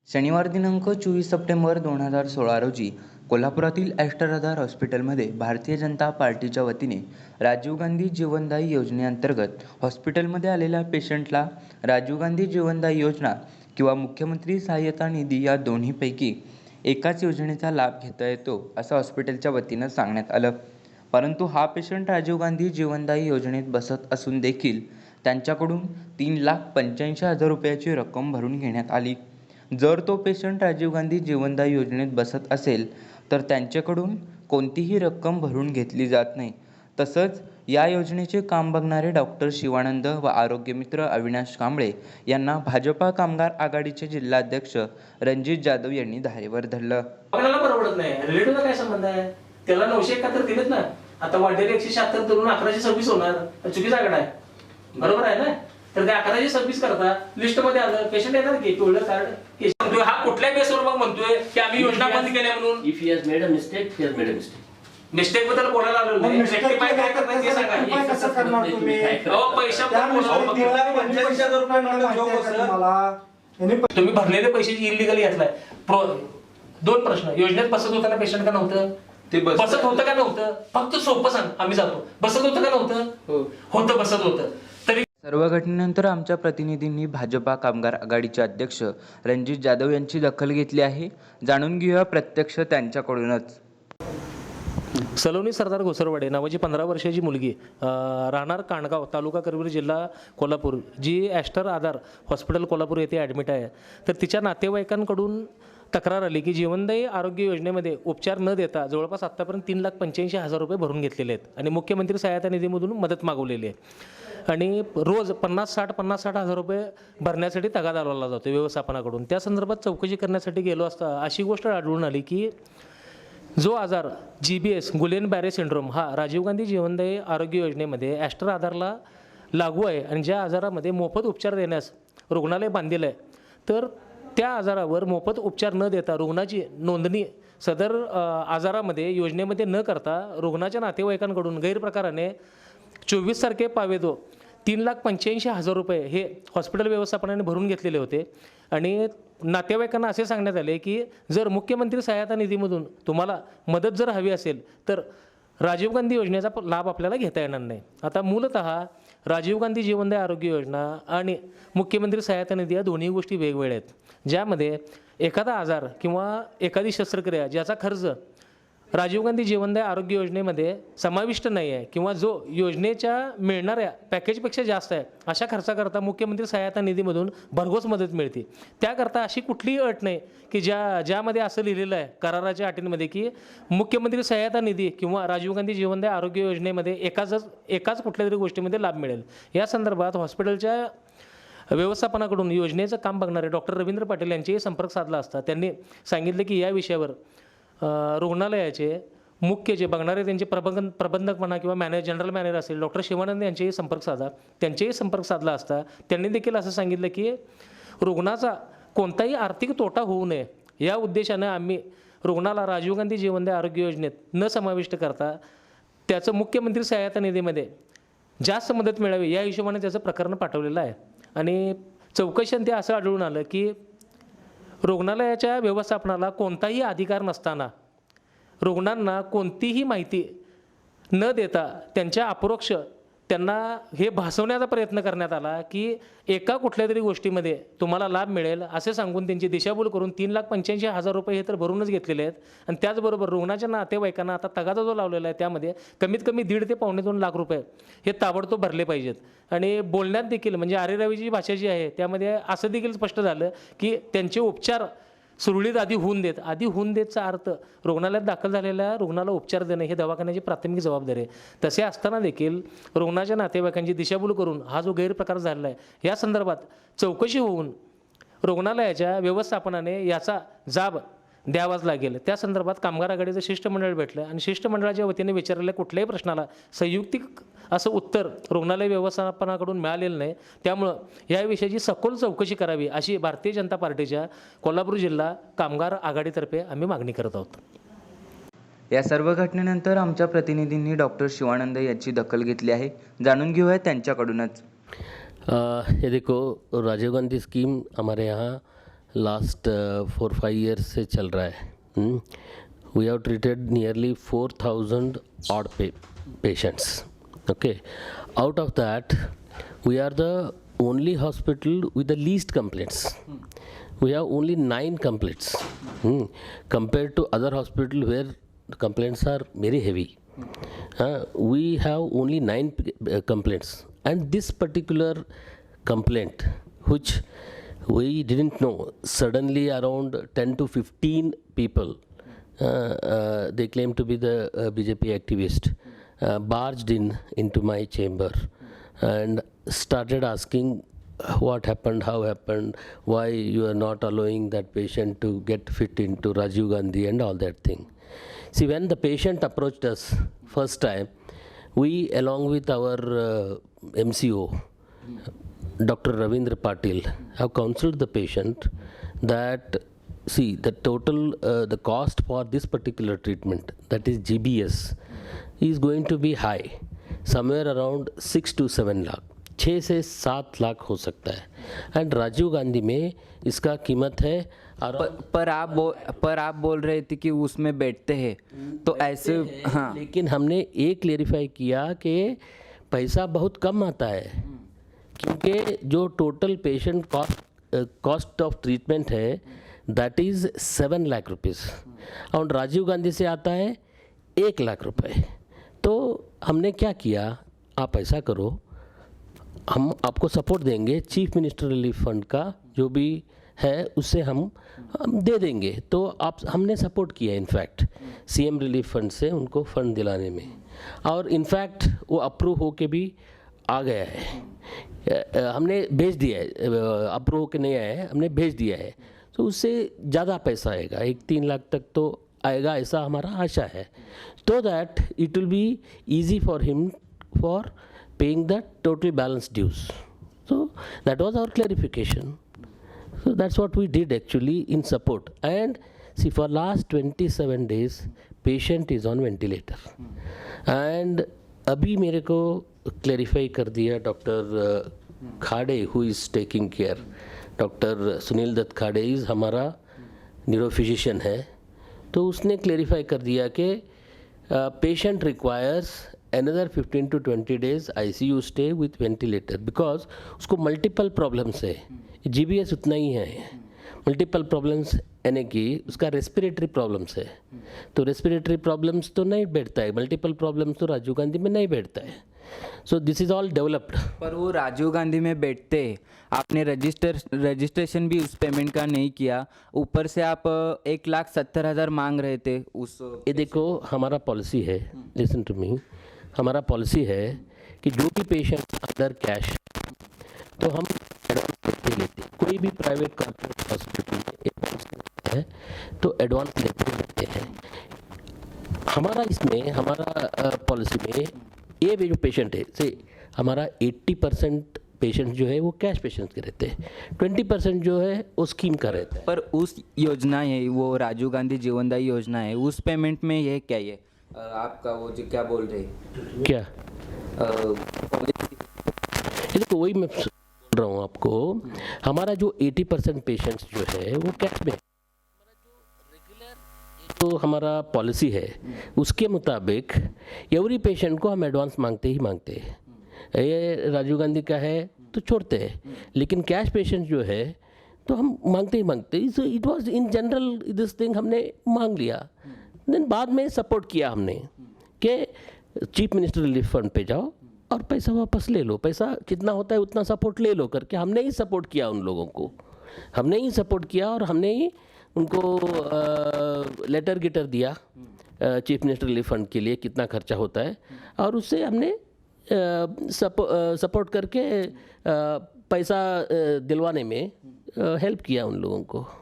शनिवार दिनांक 24 सप्टेंबर 2016 रोजी कोल्हापुरातील ॲस्टर आधार हॉस्पिटलमध्ये भारतीय जनता पार्टीच्या वतीने राजीव गांधी जीवनदायी योजनेअंतर्गत हॉस्पिटलमध्ये आलेल्या पेशंटला राजीव गांधी जीवनदायी योजना किंवा मुख्यमंत्री सहाय्यता निधी या दोन्हीपैकी एकाच योजनेचा लाभ घेता येतो असं हॉस्पिटलच्या वतीनं सांगण्यात आलं. परंतु हा पेशंट राजीव गांधी जीवनदायी योजनेत बसत असून देखील त्यांच्याकडून 3,85,000 रुपयाची रक्कम भरून घेण्यात आली. जर तो पेशंट राजीव गांधी जीवनदायी योजनेत बसत असेल तर त्यांच्याकडून कोणतीही रक्कम भरून घेतली जात नाही. तसंच या योजनेचे काम बघणारे डॉक्टर शिवानंद व आरोग्यमित्र अविनाश कांबळे यांना भाजपा कामगार आघाडीचे जिल्हाध्यक्ष रणजित जाधव यांनी धारेवर धरलं. आपल्याला परवडत नाही. रिलेटिव्हला काय संबंध आहे? त्याला 971 दिलेत ना. आता वाढलेले 176 धरून 1126 होणार. चुकीचा आकडा आहे. बरोबर आहे ना? तर ते 1126 करता लिस्ट मध्ये आलं पेशंट येणार की टोळलं कार्ड हा कुठल्या बेसवर मग म्हणतोय की आम्ही योजना बंद केल्या म्हणून. If he has made a mistake, he has made a mistake. Mistake बद्दल बोलायला आलो नाही. रेक्टिफाय काय करणार ते सांगा. कसं करणार तुम्ही? अहो पैशाबद्दल तुम्ही भरलेले पैसे इलिगल घेतलाय. दोन प्रश्न. योजनेत बसत होताना पेशंट का नव्हतं? ते बसत होतं का नव्हतं? फक्त सोपं सांग, आम्ही जातो. बसत होतं का नव्हतं? होतं, बसत होतं. तरी सर्व घटनेनंतर आमच्या प्रतिनिधींनी भाजपा कामगार आघाडीचे अध्यक्ष रणजित जाधव यांची दखल घेतली आहे. जाणून घेऊया प्रत्यक्ष त्यांच्याकडूनच. सलोनी सरदार घोसरवाडे नावाची 15 वर्षाची मुलगी राहणार काणगाव, तालुका करवीर, जिल्हा कोल्हापूर, जी ॲस्टर आधार हॉस्पिटल कोल्हापूर येथे ॲडमिट आहे. तर तिच्या नातेवाईकांकडून तक्रार आली की जीवनदायी आरोग्य योजनेमध्ये उपचार न देता जवळपास आत्तापर्यंत 3,85,000 रुपये भरून घेतलेले आहेत आणि मुख्यमंत्री सहायता निधीमधून मदत मागवलेली आहे. आणि रोज 50-60 हजार रुपये भरण्यासाठी तगादा लावला जातो व्यवस्थापनाकडून. त्या संदर्भात चौकशी करण्यासाठी गेलो असता अशी गोष्ट आढळून आली की जो आजार GBS गुलेन बॅरे सिंड्रोम हा राजीव गांधी जीवनदायी आरोग्य योजनेमध्ये ॲस्टर आधारला लागू आहे आणि ज्या आजारामध्ये मोफत उपचार देण्यास रुग्णालय बांधलेलं आहे, तर त्या आजारावर मोफत उपचार न देता रुग्णाची नोंदणी सदर आजारामध्ये योजनेमध्ये न करता रुग्णाच्या नातेवाईकांकडून गैरप्रकाराने 24 तारखे पावेतो 3,85,000 रुपये हे हॉस्पिटल व्यवस्थापनाने भरून घेतलेले होते. आणि नातेवाईकांना असे सांगण्यात आले की जर मुख्यमंत्री सहायता निधीमधून तुम्हाला मदत जर हवी असेल तर राजीव गांधी योजनेचा लाभ आपल्याला घेता येणार नाही. आता मूलतः राजीव गांधी जीवनदायी आरोग्य योजना आणि मुख्यमंत्री सहायता निधी या दोन्ही गोष्टी वेगवेगळ्या आहेत, ज्यामध्ये एखादा आजार किंवा एखादी शस्त्रक्रिया ज्याचा खर्च राजीव गांधी जीवनदायी आरोग्य योजनेमध्ये समाविष्ट नाही आहे किंवा जो योजनेच्या मिळणाऱ्या पॅकेजपेक्षा जास्त आहे, अशा खर्चाकरता मुख्यमंत्री सहायता निधीमधून भरघोस मदत मिळते. त्याकरता अशी कुठलीही अट नाही की ज्यामध्ये असं लिहिलेलं आहे कराराच्या अटींमध्ये की मुख्यमंत्री सहायता निधी किंवा राजीव गांधी जीवनदायी आरोग्य योजनेमध्ये एकाच कुठल्या तरी गोष्टीमध्ये लाभ मिळेल. या संदर्भात हॉस्पिटलच्या व्यवस्थापनाकडून योजनेचं काम बघणारे डॉक्टर रवींद्र पाटील यांचेही संपर्क साधला असता त्यांनी सांगितले की या विषयावर रुग्णालयाचे मुख्य जे बघणारे त्यांचे प्रबंधक म्हणा किंवा जनरल मॅनेजर असेल डॉक्टर शिवानंद यांचेही संपर्क साधला असता त्यांनी देखील असं सांगितलं की रुग्णाचा कोणताही आर्थिक तोटा होऊ नये या उद्देशानं आम्ही रुग्णाला राजीव गांधी जीवनदायी आरोग्य योजनेत न समाविष्ट करता त्याचं मुख्यमंत्री सहायता निधीमध्ये जास्त मदत मिळावी या हिशोबाने त्याचं प्रकरण पाठवलेलं आहे. आणि चौकशीत ते असं आढळून आलं की रुग्णालयाच्या व्यवस्थापनाला कोणताही अधिकार नसताना रुग्णांना कोणतीही माहिती न देता त्यांच्या अपरोक्ष त्यांना हे भासवण्याचा प्रयत्न करण्यात आला की एका कुठल्या तरी गोष्टीमध्ये तुम्हाला लाभ मिळेल असे सांगून त्यांची दिशाभूल करून 3,85,000 रुपये हे तर भरूनच घेतलेले आहेत. आणि त्याचबरोबर रुग्णाच्या नातेवाईकांना आता तगादा जो लावलेला आहे त्यामध्ये कमीत कमी 1.5 ते $2.5 लाख रुपये हे ताबडतोब भरले पाहिजेत. आणि बोलण्यात देखील म्हणजे आरेरावीची भाषा जी आहे त्यामध्ये असं देखील स्पष्ट झालं की त्यांचे उपचार सुरळीत आधी होऊन देतचा अर्थ रुग्णालयात दाखल झालेल्या रुग्णाला उपचार देणे हे दवाखान्याची प्राथमिक जबाबदारी आहे. तसे असताना देखील रुग्णाच्या नातेवाईकांची दिशाभूल करून हा जो गैरप्रकार झालेला आहे या संदर्भात चौकशी होऊन रुग्णालयाच्या व्यवस्थापनाने याचा जाब द्यावाच लागेल. त्या संदर्भात कामगार आघाडीचं शिष्टमंडळ भेटलं आणि शिष्टमंडळाच्या वतीने विचारलेल्या कुठल्याही प्रश्नाला संयुक्तिक असं उत्तर रुग्णालय व्यवस्थापनाकडून मिळालेलं नाही. त्यामुळं याविषयीची सखोल चौकशी करावी अशी भारतीय जनता पार्टीच्या कोल्हापूर जिल्हा कामगार आघाडीतर्फे आम्ही मागणी करत आहोत. या सर्व घटनेनंतर आमच्या प्रतिनिधींनी डॉक्टर शिवानंद यांची दखल घेतली आहे. जाणून घेऊया त्यांच्याकडूनच. ये देखो, राजीव गांधी स्कीम हमारे यहाँ लास्ट 4-5 ईयर्स से चल रहा है. We have treated nearly 4,000 odd patients. Okay, out of that we are the only hospital with the least complaints. We have only 9 complaints compared to other hospital where the complaints are very heavy. We have only 9 complaints, and this particular complaint, which we didn't know, suddenly around 10 to 15 people, they claim to be the BJP activist, barged into my chamber and started asking what happened, how happened, why you are not allowing that patient to get fit into Rajiv Gandhi and all that thing. See, when the patient approached us first time, we along with our MCO, Dr. Ravindra Patil, have counseled the patient that, see, the total, the cost for this particular treatment, that is GBS, is going to be high, somewhere around 6 to 7 lakh. 6 से 7 लाख हो सकता है. End Rajiv Gandhi में इसका कीमत है पर आप बोल रहे थे कि उसमें बैठते हैं, तो ऐसे हाँ, लेकिन हमने ये क्लेरिफाई किया कि पैसा बहुत कम आता है, क्योंकि जो total patient cost of treatment है दैट इज़ 7 लाख रुपीज़ और राजीव गांधी से आता है 1 लाख रुपए. तो हमने क्या किया, आप ऐसा करो, हम आपको सपोर्ट देंगे, चीफ मिनिस्टर रिलीफ फंड का जो भी है उससे हम दे देंगे. तो आप हमने सपोर्ट किया इनफैक्ट सीएम रिलीफ फंड से उनको फंड दिलाने में, और इनफैक्ट वो अप्रूव होके भी आ गया है. हमने भेज दिया है, अप्रूव होके नहीं आया है, हमने भेज दिया है. तो उससे ज़्यादा पैसा आएगा, 1-3 लाख तक तो आएगा, ऐसा हमारा आशा है. तो that it will be easy for him for paying the total balance dues. So that was our clarification. So that's what we did actually in support. And see, for last 27 days, patient is on ventilator. And अभी मेरे को clarify कर दिया doctor Khade who is taking care. Doctor Sunil Dutt Khade is हमारा neurophysician है, तो उसने clarify कर दिया कि patient requires another 15 to 20 days ICU stay with ventilator because उसको मल्टीपल प्रॉब्लम्स है. GBS उतना ही है, मल्टीपल प्रॉब्लम्स यानी कि उसका रेस्पिरेटरी प्रॉब्लम्स है. तो रेस्पिरेटरी प्रॉब्लम्स तो नहीं बैठता है, मल्टीपल प्रॉब्लम्स तो राजीव गांधी में नहीं बैठता है. So this is all developed. पर वो राजीव गांधी में बैठते हैं, आपने रजिस्ट्रेशन भी उस पेमेंट का नहीं किया, ऊपर से आप 1,70,000 मांग रहे थे उस. ये देखो, हमारा पॉलिसी है, लिसन टू मी, हमारा पॉलिसी है कि जो भी पेशेंट अंदर कैश तो हम एडवांस लेते हैं. कोई भी प्राइवेट कॉर्पोरेट हॉस्पिटल में है तो एडवांस लेते हैं. हमारा इसमें, हमारा पॉलिसी में ये भी जो पेशेंट है, से हमारा 80% पेशेंट जो है वो कैश पेशेंट्स के रहते हैं, 20% जो है वो स्कीम का रहता है. पर उस योजना है, वो राजीव गांधी जीवनदायी योजना है, उस पेमेंट में ये क्या है आपका, वो जो क्या बोल रहे क्या ये देखो, वही मैं बोल रहा हूँ आपको, हमारा जो 80% पेशेंट्स जो है वो कैश में, तो हमारा पॉलिसी है उसके मुताबिक एवरी पेशेंट को हम एडवांस मांगते ही मांगते हैं. ये राजीव गांधी का है तो छोड़ते हैं, लेकिन कैश पेशेंट जो है तो हम मांगते ही मांगते. It was in general this thing हमने मांग लिया. देन बाद में सपोर्ट किया हमने कि चीफ मिनिस्टर रिलीफ फंड पे जाओ और पैसा वापस ले लो, पैसा कितना होता है उतना सपोर्ट ले लो करके हमने ही सपोर्ट किया उन लोगों को. हमने ही सपोर्ट किया और हमने ही उनको लेटर गिटर दिया चीफ मिनिस्टर रिलीफ फंड के लिए कितना खर्चा होता है, और उससे हमने सपोर्ट करके पैसा दिलवाने में हेल्प किया उन लोगों को.